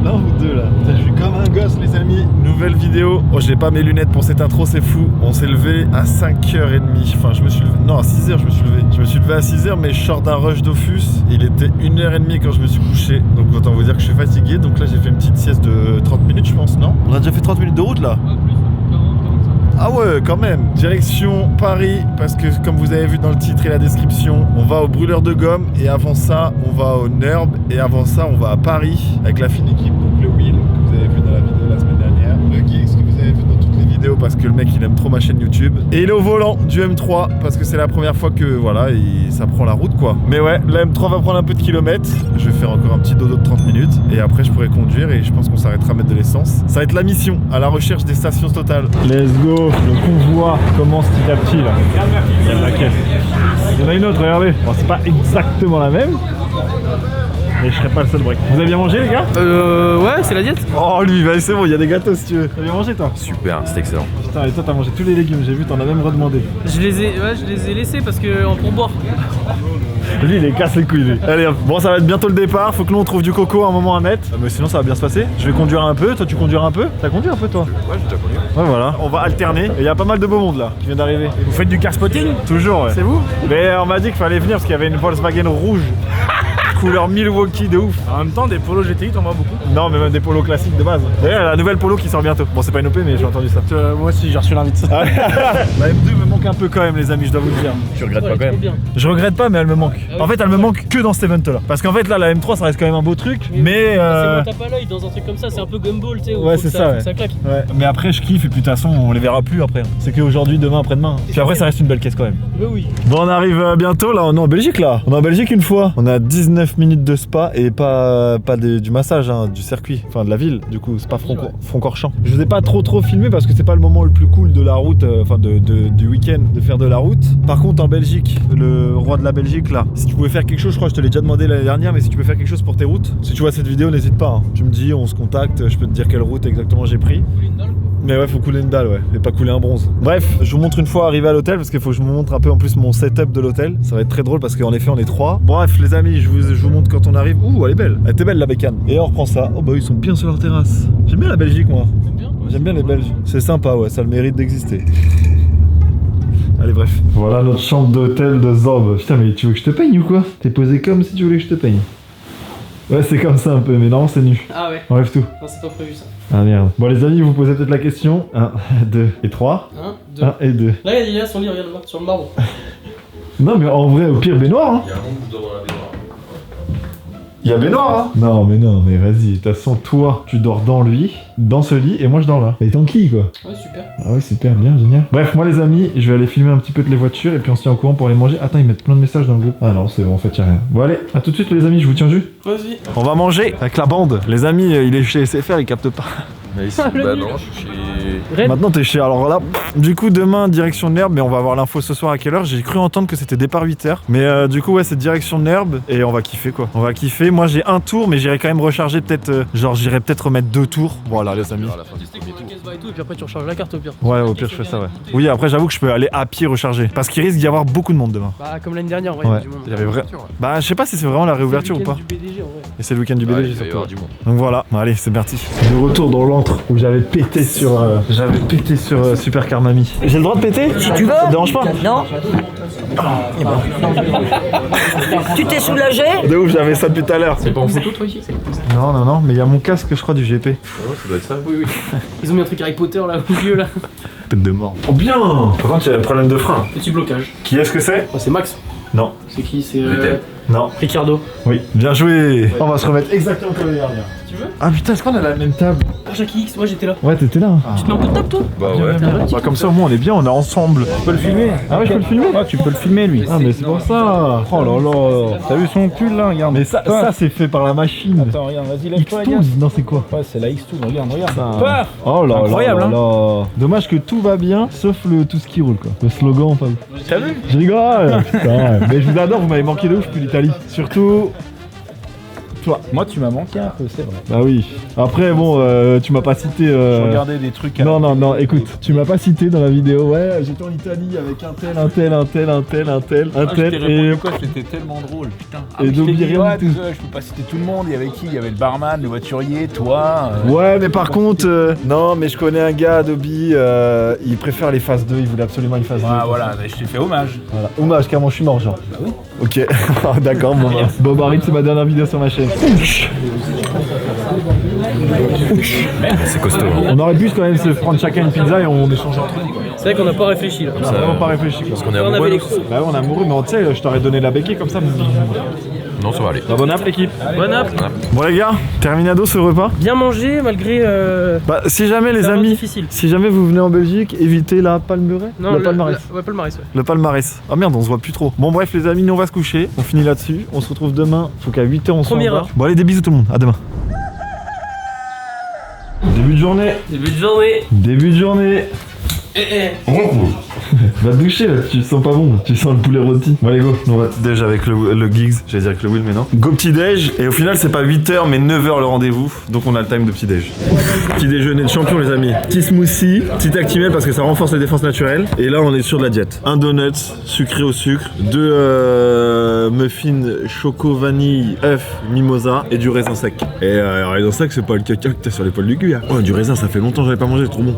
L'un ou deux là. Putain, je suis comme un gosse les amis. Nouvelle vidéo. Oh j'ai pas mes lunettes pour cette intro, c'est fou. On s'est levé à 5h30. Enfin je me suis levé. Non à 6h je me suis levé. Je me suis levé à 6h mais je sors d'un rush Dofus. Il était 1h30 quand je me suis couché. Donc autant vous dire que je suis fatigué. Donc là j'ai fait une petite sieste de 30 minutes je pense, non? On a déjà fait 30 minutes de route là. Ah ouais, quand même. Direction Paris, parce que comme vous avez vu dans le titre et la description, on va au brûleur de gomme et avant ça, on va au Nerb et avant ça, on va à Paris avec la fine équipe, donc le Will que vous avez vu dans la vidéo la semaine dernière, le Geeks que vous avez vu dans toutes les vidéos parce que le mec il aime trop ma chaîne YouTube et il est au volant du M3 parce que c'est la première fois que voilà, ça prend la route quoi. Mais ouais, la M3 va prendre un peu de kilomètres. Je vais faire encore un petit dodo de 30 minutes et après je pourrai conduire et je pense qu'on s'arrêtera à mettre de l'essence. Ça va être la mission à la recherche des stations Total. Let's go. Le convoi commence petit à petit là. Il y a la caisse. Il y en a une autre, regardez. Bon, c'est pas exactement la même. Mais je serai pas le seul break. Vous avez bien mangé les gars? Ouais, c'est la diète. Oh lui, bah, c'est bon, il y a des gâteaux si tu veux. T'as bien mangé toi? Super, c'est excellent. Putain, et toi t'as mangé tous les légumes, j'ai vu, t'en as même redemandé. Je les ai laissés parce que en pourboire. Lui il est casse les couilles lui. Allez hop, bon ça va être bientôt le départ, faut que nous on trouve du coco à un moment à mettre. Mais sinon ça va bien se passer. Je vais conduire un peu, toi tu conduiras un peu? T'as conduit un peu toi? Ouais, j'ai déjà connu. Ouais voilà, on va alterner. Et il y a pas mal de beau monde là qui vient d'arriver. Vous faites du car spotting? Toujours ouais. C'est vous? Mais on m'a dit qu'il fallait venir parce qu'il y avait une Volkswagen rouge. Couleur Milwaukee de ouf. En même temps, des polos GTI, t'en vois beaucoup. Non mais même des polos classiques de base. D'ailleurs la nouvelle polo qui sort bientôt. Bon c'est pas une OP mais j'ai entendu ça. Moi aussi, j'ai reçu l'invite. La M2 me manque un peu quand même les amis, je dois vous le dire. Tu regrettes pas quand même? Je regrette pas mais elle me manque. Ah oui, En fait elle me manque que dans cet event là. Parce qu'en fait là la M3 ça reste quand même un beau truc. Mais C'est bon, t'as pas l'œil dans un truc comme ça, c'est un peu gumball, tu sais. Ouais c'est ça, ouais. Ça claque. Ouais. Mais après je kiffe et puis de toute façon on les verra plus après. C'est qu'aujourd'hui, demain, après-demain. Puis après ça reste une belle caisse quand même. Mais oui. Bon on arrive bientôt là, on est en Belgique là. On est en Belgique une fois. On a 19 minutes de spa et pas du massage, hein, du circuit, enfin de la ville. Du coup c'est pas Francorchamps. Je vous ai pas trop filmé parce que c'est pas le moment le plus cool de la route, enfin du week-end de faire de la route. Par contre en Belgique, le roi de la Belgique là, si tu pouvais faire quelque chose, je crois que je te l'ai déjà demandé l'année dernière, mais si tu peux faire quelque chose pour tes routes, si tu vois cette vidéo n'hésite pas, hein. Tu me dis, on se contacte, je peux te dire quelle route exactement j'ai pris. Mais ouais, faut couler une dalle, ouais, et pas couler un bronze. Bref, je vous montre une fois arrivé à l'hôtel parce qu'il faut que je vous montre un peu en plus mon setup de l'hôtel. Ça va être très drôle parce qu'en effet, on est 3. Bref, les amis, je vous montre quand on arrive. Ouh, elle est belle. Elle était belle la bécane. Et on reprend ça. Oh bah, ils sont bien sur leur terrasse. J'aime bien la Belgique, moi. J'aime bien les Belges. C'est sympa, ouais, ça a le mérite d'exister. Allez, bref. Voilà notre chambre d'hôtel de Zorb. Putain, mais tu veux que je te peigne ou quoi? T'es posé comme si tu voulais que je te peigne. Ouais, c'est comme ça un peu, mais non, c'est nu. Ah ouais. Enlève tout. Non, c'est pas prévu ça. Ah merde. Bon les amis, vous posez peut-être la question. 1, 2 et 3. 1, 2. 1 et 2. Là, il y a son lit, regarde là, sur le marron. Non mais en vrai, au pire, baignoire hein. Il y a un monde où je dors dans la baignoire. Il y a baignoire hein. Non mais vas-y, de toute façon, toi, tu dors dans lui, dans ce lit, et moi je dors là. Et tranquille quoi. Ouais, super. Ah ouais, super, bien, génial. Bref, moi les amis, je vais aller filmer un petit peu de les voitures, et puis on se tient au courant pour aller manger. Attends, ils mettent plein de messages dans le groupe. Ah non, c'est bon, en fait, y'a rien. Bon allez, à tout de suite les amis, je vous tiens jus. Vas-y. On va manger avec la bande. Les amis, il est chez SFR, il capte pas. Mais ici, Le bah nul. non, je suis chez. Red. Maintenant t'es chez, alors là, du coup demain direction Nerb, mais on va avoir l'info ce soir à quelle heure. J'ai cru entendre que c'était départ 8h. Mais du coup ouais c'est direction Nerb et on va kiffer quoi. On va kiffer, moi j'ai un tour mais j'irai quand même recharger peut-être, genre j'irai peut-être remettre 2 tours. Voilà les amis. À la fin du premier tour. Et tout, et puis après tu recharges la carte au pire. Ouais au pire je fais ça ouais. Oui après j'avoue que je peux aller à pied recharger. Parce qu'il risque d'y avoir beaucoup de monde demain. Bah, comme l'année dernière, ouais, Ouais, du monde. il y avait vrai. Bah je sais pas si c'est vraiment la réouverture ou pas. Du BDG, en vrai. Et c'est le week-end du Ouais, BDG il va y surtout. avoir du monde. Donc voilà, bon, allez c'est parti. De retour dans l'antre où j'avais pété sur Super Car Mamie. J'ai le droit de péter? Si tu veux. Ça te dérange pas? Non. Tu t'es soulagé? De ouf, j'avais ça depuis tout à l'heure. C'est pas en photo toi ici? Non, mais il y a mon casque, je crois, du GP. Ouais, ça doit être ça. Oui. Ils ont mis un truc Harry Potter là, au milieu là. Tête de mort. Oh bien! Par contre, il y a le problème de frein. Petit blocage. Qui est-ce que c'est? Oh, c'est Max. Non. C'est qui? C'est Vettel. Non. Ricardo. Oui. Bien joué. On va se remettre exactement comme l'année dernière. Tu veux? Ah putain, est-ce qu'on a la même table? Oh, Jackie X, moi j'étais là. Ouais, t'étais là. Tu te mets un peu de table toi? Bah Bien, ouais. bien, bien. Bah, comme ça, au moins, on est bien, on est ensemble. Tu peux le filmer. Ah ouais, je peux le filmer? Ouais, tu peux le filmer lui. Ah, mais c'est pour ça. Oh là là. T'as vu son pull là, regarde. Mais ça c'est fait par la machine. Attends, regarde, vas-y, lève-toi, regarde. X12? Non, c'est quoi? Ouais, c'est la X12, regarde. Ça. Paf. Oh là là. Incroyable, là hein. là. Dommage que tout va bien, sauf tout ce qui roule, quoi. Le slogan, enfin. T'as vu? Je rigole. Putain. Mais je vous adore, vous m'avez manqué de ouf depuis l'Italie. Surtout. toi. Moi, tu m'as manqué un peu, c'est vrai. Bah oui. Après, bon, tu m'as pas cité. Je regardais des trucs à Non, écoute, tu m'as pas cité dans la vidéo. Ouais, j'étais en Italie avec un tel. Et. quoi, c'était tellement drôle, putain. Et Dobby, rien du tout. Je peux pas citer tout le monde. Il y avait qui? Il y avait le barman, le voiturier, toi. Ouais, mais par contre, non, mais je connais un gars, Dobby, il préfère les phases 2, il voulait absolument une phase 2. Ah voilà, je t'ai fait hommage. Voilà. Hommage, carrément, je suis mort, genre. Bah oui. Ok, d'accord, bon bah. Bob Harrit, c'est ma dernière vidéo sur ma chaîne. C'est costaud. On aurait pu quand même se prendre chacun une pizza et on échangeait entre nous. C'est vrai qu'on n'a pas réfléchi là. On a vraiment pas réfléchi. Parce qu'on est On avait amoureux. les nous. coups. Bah ouais, on est amoureux, mais tu sais, je t'aurais donné la béquille comme ça. Non, ça va aller. Bah bon app l'équipe. Bon app. Bon les gars, terminado ce repas. Bien mangé malgré. Bah si jamais les c'est un peu amis, difficile. si jamais vous venez en Belgique, évitez la palmeraie. Le palmarès. Ouais, palmarès, ouais. Le palmarès. Ah merde, on se voit plus trop. Bon bref les amis, nous on va se coucher. On finit là-dessus. On se retrouve demain. Faut qu'à 8h on soit en Première bas. heure. Bon allez, des bisous tout le monde. À demain. Début de journée. Début de journée. Début de journée. Va te doucher là, tu sens pas bon, tu sens le poulet rôti. Bon allez go, on va petit déj avec le Giggs, j'allais dire avec le Will mais non. Go petit déj, et au final c'est pas 8h mais 9h le rendez-vous, donc on a le time de petit déj. Petit déjeuner de champion les amis. Petit smoothie, petit Actimel parce que ça renforce les défenses naturelles. Et là on est sur de la diète. Un donut sucré au sucre, 2 muffins choco vanille, œuf, mimosa et du raisin sec. Et raisin sec c'est pas le caca que t'as sur l'épaule du cul hein. Oh du raisin ça fait longtemps que j'avais pas mangé, c'est trop bon.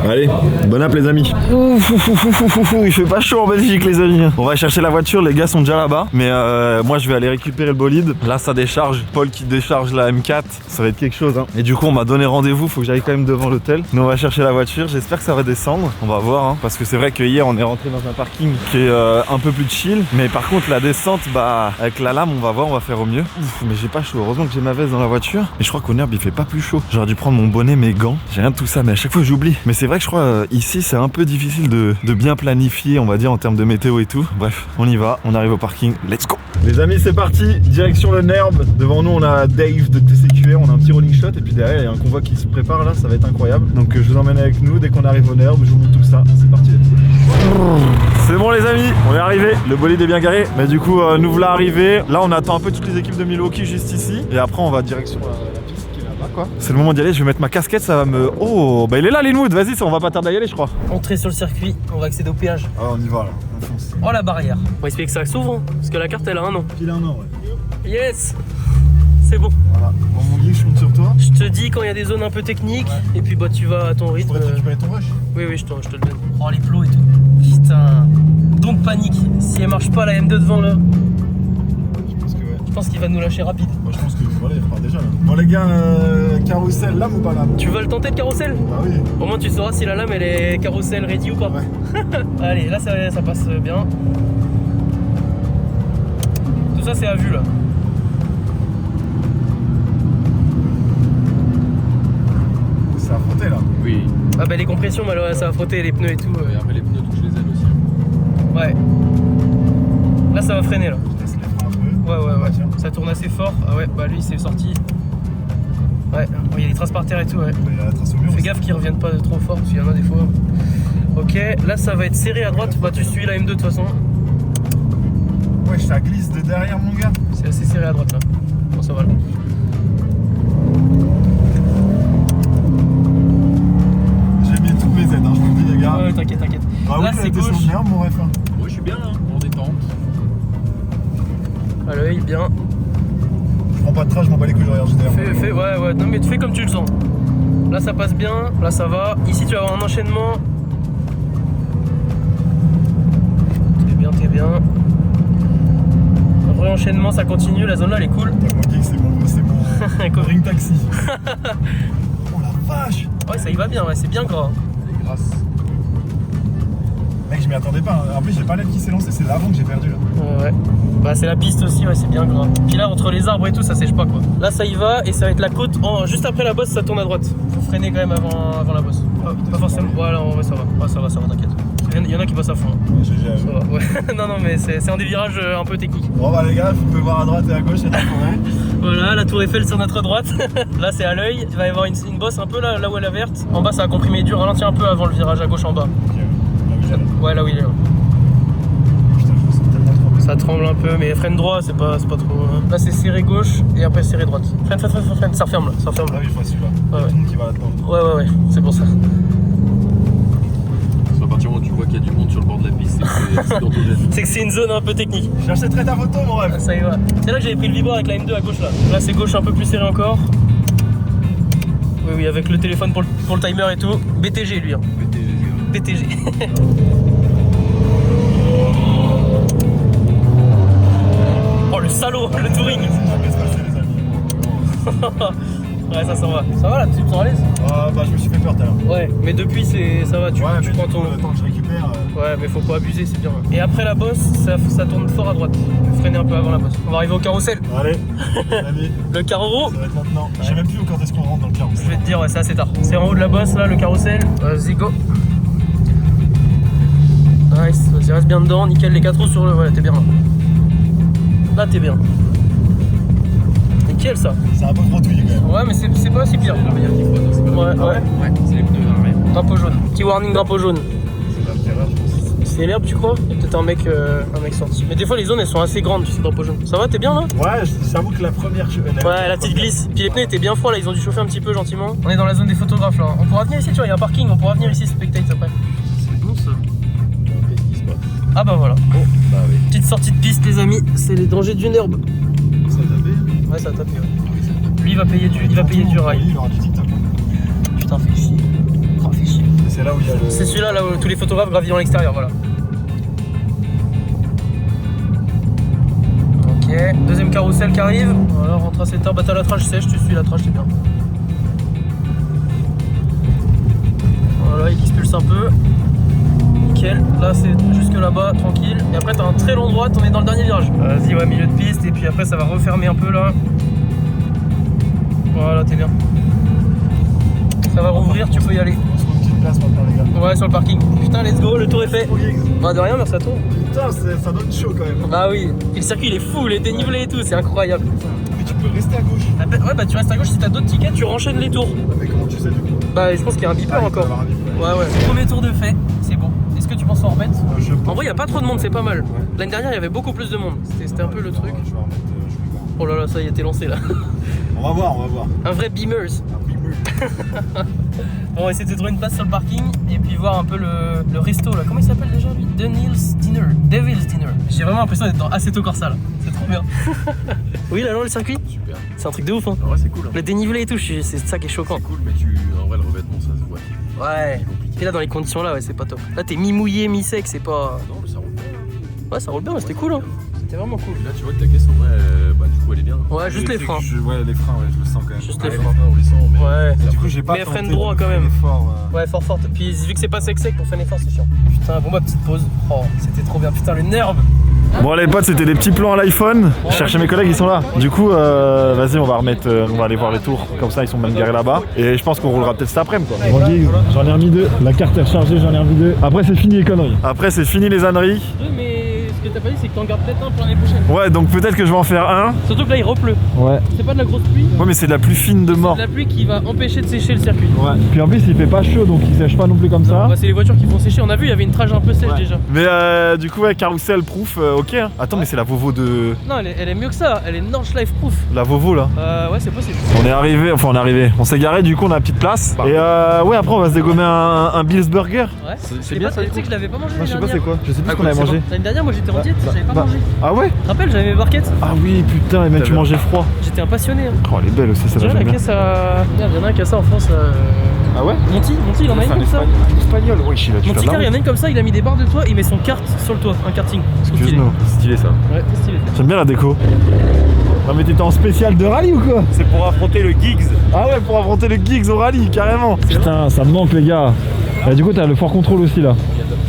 Allez, bon app les amis. Il fait pas chaud en Belgique les amis. On va chercher la voiture, les gars sont déjà là-bas. Mais moi je vais aller récupérer le bolide. Là ça décharge, Paul qui décharge la M4. Ça va être quelque chose hein. Et du coup on m'a donné rendez-vous, faut que j'aille quand même devant l'hôtel. Nous on va chercher la voiture, j'espère que ça va descendre. On va voir hein. Parce que c'est vrai que hier on est rentré dans un parking qui est un peu plus chill. Mais par contre la descente, bah avec la lame on va voir, on va faire au mieux. Ouf, mais j'ai pas chaud, heureusement que j'ai ma veste dans la voiture. Et je crois qu'au Nerb il fait pas plus chaud. J'aurais dû prendre mon bonnet, mes gants. J'ai rien de tout ça mais à chaque fois j'oublie. Mais c'est vrai que je crois ici c'est un peu difficile de bien planifier on va dire en termes de météo et tout. Bref, on y va, on arrive au parking, let's go. Les amis c'est parti, direction le Nerb. Devant nous on a Dave de TCQR, on a un petit rolling shot et puis derrière il y a un convoi qui se prépare là, ça va être incroyable. Donc je vous emmène avec nous dès qu'on arrive au Nerb, je vous montre tout ça, c'est parti. C'est bon les amis, on est arrivé, le bolide est bien garé. Mais du coup nous voilà arrivés, là on attend un peu toutes les équipes de Milwaukee juste ici. Et après on va direction la piste qui est là-bas quoi. C'est le moment d'y aller, je vais mettre ma casquette, ça va me... Oh bah il est là Linwood, vas-y on va pas tarder à y aller je crois. Entrée sur le circuit, on va accéder au péage. Ah on y va là, on fonce. Oh la barrière. On va expliquer que ça s'ouvre, parce que la carte elle a 1 an. Il a un an ouais. Yes. C'est bon. Voilà, bon mon Guy je compte sur toi. Je te dis quand il y a des zones un peu techniques, et puis bah tu vas à ton rythme. récupérer ton rush. Oui, je te le donne. Oh les plots et tout. Putain. Donc panique. Si elle marche pas la M2 devant là, Je pense que ouais. je pense qu'il va nous lâcher rapide. Moi je pense que voilà il repart déjà là. Bon les gars, carrousel lame ou pas lame? Tu veux le tenter le carrousel? Bah oui. Au moins tu sauras si la lame elle est carrousel ready ou pas. Ouais. Allez, là ça passe bien. Tout ça c'est à vue là. C'est à frotter là. Oui. Ah bah les compressions malheureusement ça va frotter les pneus et tout. Et après les pneus touchent les ailes aussi. Ouais. Là ça va freiner là. Je laisse les freins un peu. Ouais. Tiens. Ça tourne assez fort. Ah ouais, bah lui c'est sorti. Ouais, il y a des traces par terre et tout, ouais. Il y a la trace au mur. Fais aussi. gaffe qu'ils reviennent pas trop fort parce qu'il y en a des fois. Ok, là ça va être serré à droite. Bah tu suis la M2 de toute façon. Ouais, ça glisse de derrière mon gars. C'est assez serré à droite là. Bon ça va là. J'ai mis tous mes aides, hein, je vous le dis les gars. Ouais, t'inquiète. Bah Là oui, c'est t'es sur gauche. le nerf mon ref. Hein. Moi je suis bien là, en détente. À l'œil, bien. Je prends pas de trash, je m'en bats les couilles, je regarde derrière. Fais, ouais. Non mais tu fais comme tu le sens. Là ça passe bien, là ça va. Ici tu vas avoir un enchaînement. T'es bien. Re-enchaînement, ça continue, la zone là elle est cool. T'as mon geek, c'est mon ring taxi. Oh la vache. Ouais, ça y va bien, ouais, c'est bien gras. Elle est grasse. Mec, je m'y attendais pas. Hein. En plus, j'ai pas l'aide qui s'est lancée, c'est l'avant que j'ai perdu là. Ouais. Bah c'est la piste aussi, ouais, c'est bien gras. Puis là entre les arbres et tout, ça sèche pas quoi. Là ça y va et ça va être la côte. Juste après la bosse, ça tourne à droite. Faut freiner quand même avant la bosse. Pas forcément. Voilà, ouais, ça va. Ouais, ça va, t'inquiète. Il y en a qui passent à fond. Hein. GG. Ça va, ouais. non, mais c'est un des virages un peu techniques. Bon bah les gars, vous pouvez voir à droite et à gauche, il y a de la forêt. Voilà, la tour Eiffel sur notre droite. Là c'est à l'œil. Il va y avoir une bosse un peu là où elle est verte. En bas ça va comprimer dur. Ralentis un peu avant le virage à gauche en bas. Ok, là où j'allais. Ouais, là où il est. Ouais. Putain, je me sens tellement trop Ça tremble un peu, mais freine droit, c'est pas trop. Là, c'est serré gauche et après serré droite. Freine, ça referme là, ça referme là. Ah oui, je vois celui-là. Ouais, Il y a tout le monde qui va là-dedans. Ouais, c'est pour ça. À partir du moment où tu vois qu'il y a du monde sur le bord de la piste, c'est anxiogène. C'est que c'est une zone un peu technique. J'achèterai ta photo, mon rêve. Ah, ça y va. C'est là que j'avais pris le vibro avec la M2 à gauche là. Là, c'est gauche un peu plus serré encore. Oui, avec le téléphone pour le timer et tout. BTG lui. Hein. BTG. Oh le salaud, le touring. Ouais, ça s'en va. Ça va là, tu te sens à l'aise? Bah, je me suis fait peur tout à l'heure. Ouais, mais depuis ça va, tu prends ton. Le temps que je récupère. Ouais, mais faut pas abuser, c'est bien. Et après la bosse, ça tourne fort à droite. Freiner un peu avant la bosse. On va arriver au carrousel. Allez, ami. Le carreau. Ça va être maintenant. Je sais même plus quand est-ce qu'on rentre dans le carrousel. Je vais te dire, ouais, c'est assez tard. C'est en haut de la bosse là, le carrousel. Vas-y, go. Nice, vas-y, reste bien dedans. Nickel, les 4 roues sur le. Ouais, t'es bien là. Là, t'es bien. Nickel ça. C'est un peu frotouillé quand même. Ouais, mais c'est pas si pire. L'arrière qui frotte, c'est pas Ouais. Ouais, c'est les pneus arrière. Drapeau jaune. Petit warning, drapeau jaune. C'est la terreur, je pense. C'est l'herbe, tu crois? Il y a peut-être un mec sorti. Mais des fois, les zones elles sont assez grandes, tu sais, drapeau jaune. Ça va, t'es bien là? Ouais, j'avoue que la première. Ouais, la petite glisse. Puis les pneus étaient bien froids là, ils ont dû chauffer un petit peu gentiment. On est dans la zone des photographes là. On pourra venir ici, tu vois, il y a un parking, on pourra venir ici spectate après. C'est bon ça. Qu'est-ce qui se passe? Ah bah voilà. Oh, bah oui. Petite sortie de piste, les amis, c'est les dangers d'une herbe. Ça a tapé. Ouais, ça a tapé, ouais. Lui, il va payer du rail. Il aura du TikTok. Putain, fais chier. Oh, fais chier. C'est là où il y a le. C'est celui-là là où tous les photographes gravillent en l'extérieur, voilà. Ok, deuxième carrousel qui arrive. Voilà, rentre à cette heure. Bah t'as la trage sèche, tu suis la trage, c'est bien. Voilà, il expulse un peu. Nickel. Là c'est jusque là-bas, tranquille. Et après t'as un très long droite, on est dans le dernier virage. Vas-y, ouais, milieu de piste. Et puis après ça va refermer un peu là. Voilà, t'es bien. Ça va rouvrir, tu peux y aller. On se trouve une petite place maintenant, les gars. Ouais, sur le parking. Putain, let's go, le tour est fait. Bah de rien, merci à toi. Putain, ça donne chaud quand même. Bah oui, et le circuit il est fou, les dénivelés et tout, c'est incroyable. Mais tu peux rester à gauche. Ah bah, ouais, bah tu restes à gauche, si t'as d'autres tickets, tu renchaînes les tours. Mais comment tu sais du coup? Bah je pense qu'il y a un beeper Ah, il encore. doit y avoir un beeper. Ouais. Premier tour de fait, c'est bon. Est-ce que tu penses en remettre? Je En vrai, il y a pas trop de monde, c'est pas mal. L'année dernière, il y avait beaucoup plus de monde. C'était un peu le truc. Je vais remettre. Je vais voir. Oh là là, ça y est, t'es lancé là. On va voir. Un vrai beamers. Un beamer. Bon, on va essayer de trouver une place sur le parking et puis voir un peu le resto là. Comment il s'appelle déjà lui? Devil's Dinner. J'ai vraiment l'impression d'être dans Assetto Corsa là. C'est trop bien. Oui, là, le circuit. Super. C'est un truc de ouf, hein. En vrai, c'est cool. Hein. Le dénivelé et tout, c'est ça qui est choquant. C'est cool, mais en vrai, le revêtement, ça se voit. Ouais. Et là, dans les conditions là, ouais, c'est pas top. Là, t'es mi-mouillé, mi-sec, c'est pas. Non, mais ça roule bien. Ouais, ça roule bien, mais c'était cool, hein. C'était vraiment cool. Là, tu vois que ta caisse, en vrai, bah, du coup, elle est bien. Ouais, juste les freins. Ouais, les freins, ouais, je le sens quand même. Juste Ouais, les les freins. freins, on les sent, mais. Ouais. Et du coup, j'ai pas. Mais tenté freine de droit, quand freiner même. fort, Ouais, fort. Puis vu que c'est pas sec, pour freiner fort, c'est chiant. Putain, bon, ma petite pause. Oh, c'était trop bien. Putain, le nerve. Bon les potes, c'était des petits plans à l'iPhone. Je cherchais mes collègues, ils sont là. Du coup, vas-y, on va remettre, on va aller voir les tours. Comme ça, ils sont même garés là-bas. Et je pense qu'on roulera peut-être cet après-midi quoi. Bon Guy, j'en ai remis 2. La carte est rechargée, j'en ai remis 2. Après c'est fini les conneries. Après, c'est fini les âneries. Mais ce que t'as pas dit, c'est que t'en gardes peut-être un pour l'année prochaine. Ouais, donc peut-être que je vais en faire un. Surtout que là, il repleut. Ouais. C'est pas de la grosse pluie. Ouais, mais c'est de la plus fine de mort. C'est de la pluie qui va empêcher de sécher le circuit. Ouais. Puis en plus il fait pas chaud donc il sèche pas non plus comme ça. Bah, c'est les voitures qui vont sécher. On a vu, il y avait une trage un peu sèche déjà. Mais du coup, ouais, carousel proof, ok. Hein. Attends, mais c'est la Volvo de. Non, elle est mieux que ça. Elle est Nordschleife proof. La Volvo là. Ouais, c'est possible. On est arrivé, on s'est garé, du coup on a la petite place. Et ouais, après on va se dégommer un Bill's Burger. Ouais. C'est bien, ça, Tu sais que je l'avais pas mangé. Moi je sais l'année pas c'est dernière. quoi, je sais plus Ah, ce qu'on avait c'est mangé. L'année dernière, moi j'étais en diète, j'avais pas mangé. Ah ouais? Tu te rappelles, j'avais mes barquettes. Ah oui, putain, et même tu mangeais froid. J'étais un passionné. Hein. Oh, elle est belle aussi, ça Tu va vois la bien. caisse à. Merde, il y en a un qui a ça en France. Ah ouais? Monty, il en a une comme ça. Espagnol, oui, je suis là. Monty Car, il y en a une comme ça, il a mis des barres de toit, il met son kart sur le toit, un karting. Trop stylé. Excuse-nous. Stylé ça. Ouais, c'est stylé. J'aime bien la déco. Non mais t'étais en spécial de rallye ou quoi? C'est pour affronter le Giggs. Ah ouais, pour affronter le Giggs au rallye, carrément. Putain ça me manque les gars. Et du coup t'as le fort contrôle aussi là.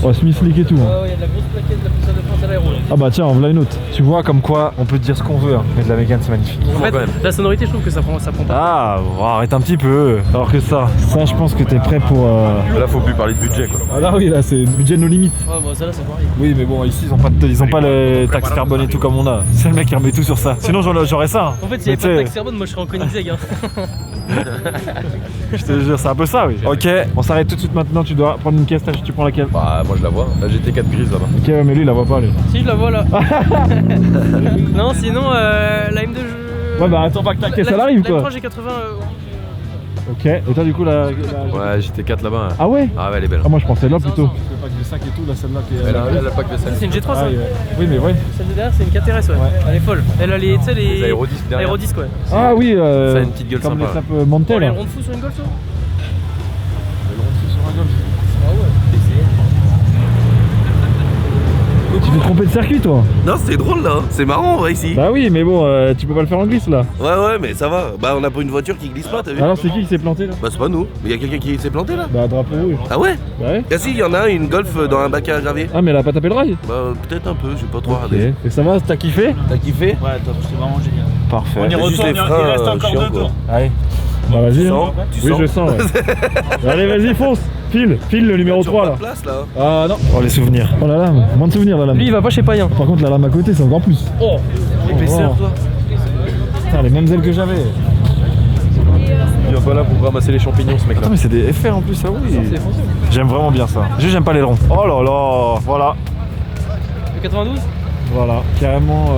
Oh Smith League et tout. Hein. Ouais, il y a de la grosse plaquette de la poussière de France à l'aéro. Ah bah tiens en voilà une autre. Tu vois comme quoi on peut dire ce qu'on veut, hein. Mais de la Mégane c'est magnifique. En fait, la sonorité, je trouve que ça prend pas. Ah, bon, arrête un petit peu. Alors que ça. Ça je pense que t'es prêt pour... Là, faut plus parler de budget quoi. Ah là oui là c'est budget nos limites. Ouais, bon, ça là, c'est pareil. Oui, mais bon, ici ils ont pas le taxe carbone et tout comme on a. C'est le mec qui remet tout sur ça. Sinon j'aurais ça. Hein. En fait, s'il y Mais avait pas de tu sais- taxe carbone, moi je serais en Koenigsegg. Hein. Je te jure, c'est un peu ça, oui. Ok, on s'arrête tout de suite maintenant. Tu dois prendre une caisse, tu prends laquelle? Bah, moi je la vois. La GT4 grise là-bas. Ok, ouais, mais lui, il la voit pas, lui. Si, je la vois là. Non, sinon, la M2, je. Ouais, bah attends pas que ta caisse, elle arrive, La quoi. M3, j'ai 80. Ok, et toi, du coup, la... Ouais, GT4 là-bas. Ah ouais? Ah ouais, elle est belle. Ah, moi, je pensais là, plutôt. Le pack de 5 et tout, là, celle-là qui est... Elle a la pack vaisselle. C'est une G3 ça. Oui, mais ouais. Celle de derrière, c'est une KTRS, ouais. Elle est folle. Elle a les. Tu sais, les. Les aérodisques derrière. Aérodisques, ouais. Ah oui, Ça a une petite gueule comme sympa. les sapes Montel. Elle ronde fou sur une Golf, toi. Tu t'es trompé de circuit, toi? Non, c'est drôle là, c'est marrant en vrai ici. Bah oui, mais bon, tu peux pas le faire en glisse, là. Ouais, mais ça va. Bah, on a pas une voiture qui glisse pas, t'as vu? Alors, c'est qui s'est planté, là? Bah, c'est pas nous. Mais y a quelqu'un qui s'est planté là. Bah, drapeau rouge. Ah ouais? Bah ouais. Ah si, y en a une Golf dans un bac à gravier. Ah, mais elle a pas tapé le rail? Bah, peut-être un peu, j'ai pas trop Ok. regardé. Et ça va, t'as kiffé? T'as kiffé? Ouais, top, c'est vraiment génial. Parfait. On y retourne, il reste encore chiants, 2 quoi. tours. Allez. Bah vas-y. Tu hein. sens? Tu Oui, sens? je sens, ouais. Allez, vas-y, fonce. File le numéro Sur 3 pas là. de place là. Ah non. Oh, les souvenirs. Oh la lame. Moins de souvenirs, la lame. Lui, il va pas chez Payen. Par contre, la lame à côté, c'est encore plus. Oh, l'épaisseur, Oh. toi. Putain, les mêmes ailes que j'avais. Il vient pas là pour ramasser les champignons, ce mec là. Attends, mais c'est des FR en plus, ça, oui. J'aime vraiment bien ça. Juste, j'aime pas les ronds. Oh là là. Voilà. Le 92. Voilà. Carrément,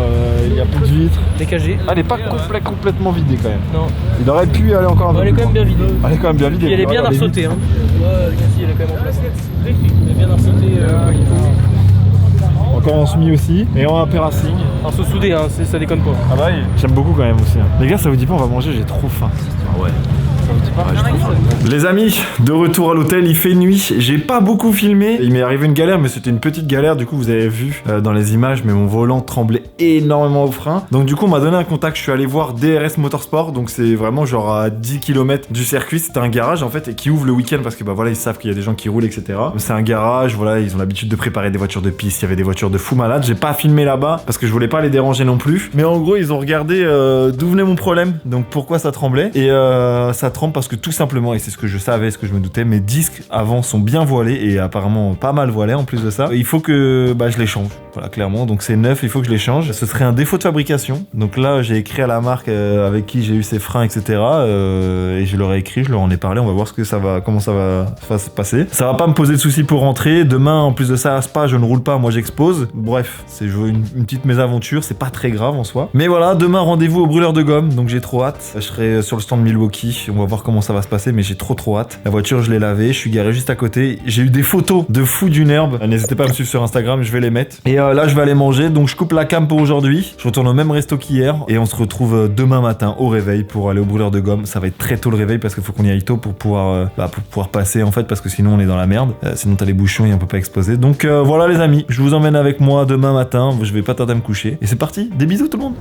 il y a plus de vitres. Les KG. Ah, elle est pas complètement vidée quand même. Non. Il aurait pu aller encore un peu Elle est plus quand même bien vidée. loin. Elle est quand même bien vidée. Puis elle est bien Regarde, les arsautée, hein. Ouais, ici, elle est quand même en place. Elle est bien arsautée. vitres. Encore en semi aussi. Et en apéracing. Arceau soudé, hein, ça déconne pas. Ah bah oui. J'aime beaucoup quand même aussi. Hein. Les gars, ça vous dit pas, on va manger, j'ai trop faim. Ah ouais. Les amis, de retour à l'hôtel, il fait nuit, j'ai pas beaucoup filmé, il m'est arrivé une galère mais c'était une petite galère, du coup vous avez vu dans les images, mais mon volant tremblait énormément au frein, donc du coup on m'a donné un contact, je suis allé voir DRS Motorsport, donc c'est vraiment genre à 10 km du circuit, c'était un garage en fait et qui ouvre le week-end parce que bah voilà ils savent qu'il y a des gens qui roulent etc. C'est un garage, voilà ils ont l'habitude de préparer des voitures de piste, il y avait des voitures de fou malades, j'ai pas filmé là-bas parce que je voulais pas les déranger non plus, mais en gros ils ont regardé d'où venait mon problème, donc pourquoi ça tremblait, et ça tremble parce que tout simplement, et c'est ce que je savais, ce que je me doutais, mes disques avant sont bien voilés et apparemment pas mal voilés en plus de ça. Il faut que je les change, voilà clairement, donc c'est neuf, il faut que je les change. Ce serait un défaut de fabrication, donc là j'ai écrit à la marque avec qui j'ai eu ces freins etc. Et je leur ai écrit, je leur en ai parlé, on va voir comment ça va se passer. Ça va pas me poser de soucis pour rentrer, demain en plus de ça à Spa je ne roule pas, moi j'expose, bref, c'est une petite mésaventure, c'est pas très grave en soi. Mais voilà, demain rendez-vous au brûleur de gomme, donc j'ai trop hâte, je serai sur le stand Milwaukee, on va voir comment ça va se passer, mais j'ai trop hâte. La voiture je l'ai lavée, je suis garé juste à côté, j'ai eu des photos de fou d'une herbe, n'hésitez pas à me suivre sur Instagram, je vais les mettre. Et là je vais aller manger, donc je coupe la cam pour aujourd'hui, je retourne au même resto qu'hier, et on se retrouve demain matin au réveil pour aller au brûleur de gomme. Ça va être très tôt le réveil parce qu'il faut qu'on y aille tôt pour pouvoir passer en fait, parce que sinon on est dans la merde, sinon t'as les bouchons et on peut pas exploser. Donc voilà les amis, je vous emmène avec moi demain matin, je vais pas tarder à me coucher, et c'est parti, des bisous tout le monde.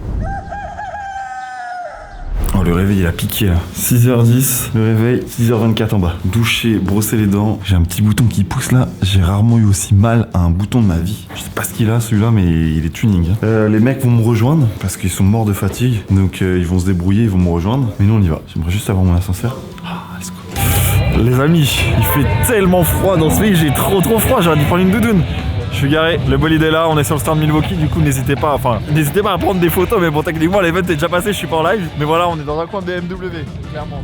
Oh, le réveil il a piqué là. 6h10, le réveil, 6h24 en bas. Doucher, brosser les dents. J'ai un petit bouton qui pousse là. J'ai rarement eu aussi mal à un bouton de ma vie. Je sais pas ce qu'il a celui-là, mais il est tuning. Les mecs vont me rejoindre parce qu'ils sont morts de fatigue. Donc ils vont se débrouiller, ils vont me rejoindre. Mais nous on y va. J'aimerais juste avoir mon ascenseur. Ah, let's go. Les amis, il fait tellement froid dans ce lit, j'ai trop froid, j'aurais dû prendre une doudoune. Je suis garé, le bolide est là, on est sur le stand Milwaukee, du coup n'hésitez pas à prendre des photos, mais bon techniquement l'event est déjà passé, je suis pas en live, mais voilà on est dans un coin BMW, clairement.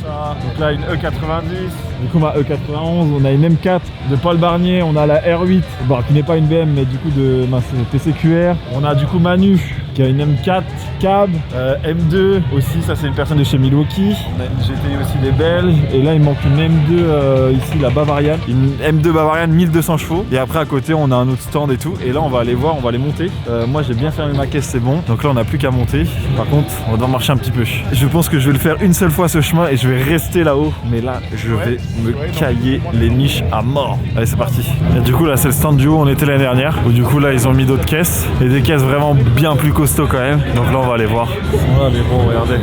Ça. Donc là une E90, du coup ma E91, on a une M4 de Paul Barnier, on a la R8, bon, qui n'est pas une BM mais du coup de TCQR, on a du coup Manu qui a une M4 cab, M2 aussi, ça c'est une personne de chez Milwaukee, on a une GTI aussi des Belges, et là il manque une M2 ici, la Bavarian, une M2 Bavarian 1200 chevaux, et après à côté on a un autre stand et tout, et là on va aller voir, on va aller monter. Moi j'ai bien fermé ma caisse, c'est bon, donc là on n'a plus qu'à monter. Par contre on va devoir marcher un petit peu. Je pense que je vais le faire une seule fois ce chemin et je vais rester là-haut, mais là je vais me cailler les niches à mort. Allez c'est parti. Et du coup là c'est le stand du haut, on était l'année dernière, où du coup là ils ont mis d'autres caisses, et des caisses vraiment bien plus costauds quand même, donc là on va aller voir. Voilà, mais bon regardez.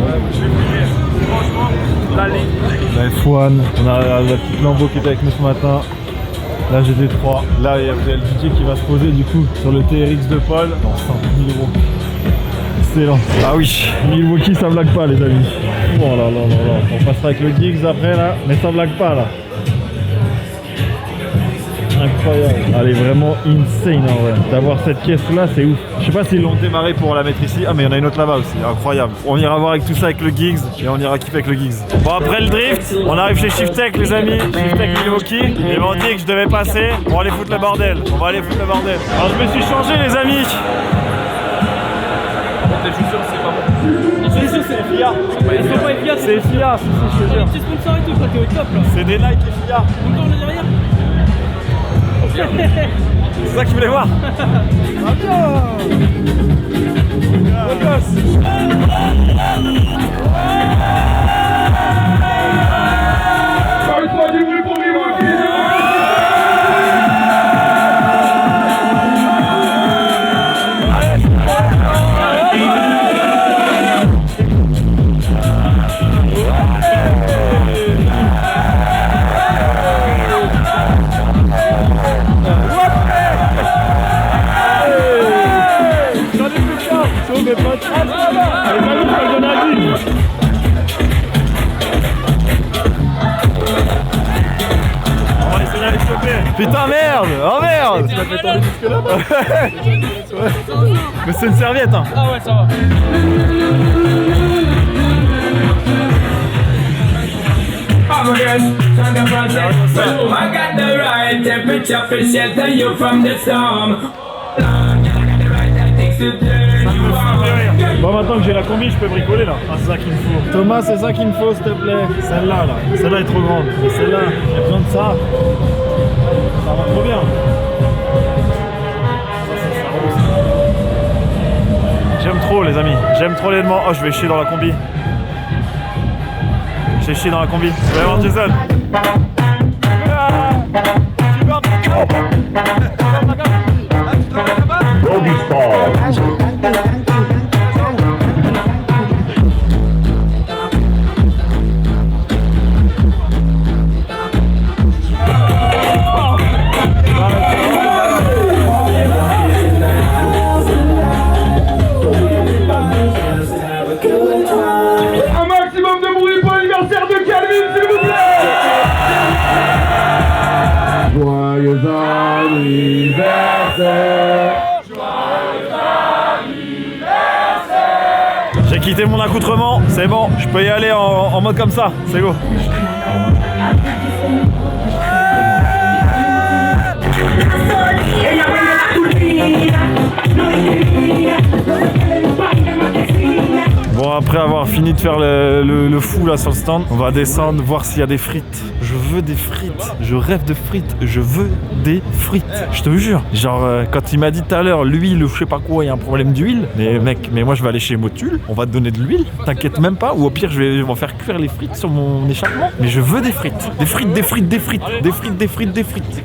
La F1, on a la petite Lambo qui était avec nous ce matin. La GT3, là il y a le DJ qui va se poser du coup sur le TRX de Paul. Non, 100 000 €. Excellent. Ah oui, Milwaukee ça blague pas les amis. Oh là là là là, on passera avec le Giggs après là, mais ça blague pas là. Incroyable. Elle est vraiment insane en vrai. D'avoir cette caisse là c'est ouf. Je sais pas s'ils l'ont démarré pour la mettre ici. Ah mais il y en a une autre là-bas aussi, incroyable. On ira voir avec tout ça avec le Giggs et on ira kiffer avec le Giggs. Bon après le drift, on arrive chez Shiftech les amis. Shiftech Milwaukee. Ils m'ont dit que je devais passer pour aller foutre le bordel. On va aller foutre le bordel. Alors je me suis changé les amis. Tes chaussures, c'est pas bon. C'est sûr, c'est FIA. Elles sont pas FIA, C'est FIA, c'est les petits sponsors et tout, quoi, t'es au top là. C'est des Nike et FIA. Encore le derrière. C'est ça que je voulais voir. Putain merde! Oh merde! Tu m'as fait tomber jusque là? Mais c'est une serviette hein! Ah ouais, ça va. Bon maintenant que j'ai la combi je peux bricoler là. Ah c'est ça qu'il me faut. Thomas c'est ça qu'il me faut s'il te plaît. Celle-là là. Celle-là est trop grande. Mais celle-là, j'ai besoin de ça. Ça va trop bien. J'aime trop les amis. J'aime trop l'élément. Oh je vais chier dans la combi. J'ai chié dans la combi. Vous allez voir Jason. Un maximum de bruit pour l'anniversaire de Calvin, s'il vous plaît. Joyeux anniversaire. J'ai quitté mon accoutrement, c'est bon, je peux y aller en mode comme ça, c'est go. Bon après avoir fini de faire le fou là sur le stand, on va descendre voir s'il y a des frites. Je veux des frites, je rêve de frites, je veux des frites. Je te jure, genre quand il m'a dit tout à l'heure l'huile ou je sais pas quoi, il y a un problème d'huile. Mais mec, mais moi je vais aller chez Motul, on va te donner de l'huile, t'inquiète même pas. Ou au pire je vais faire cuire les frites sur mon échappement. Mais je veux des frites, des frites, des frites, des frites, des frites, des frites, des frites.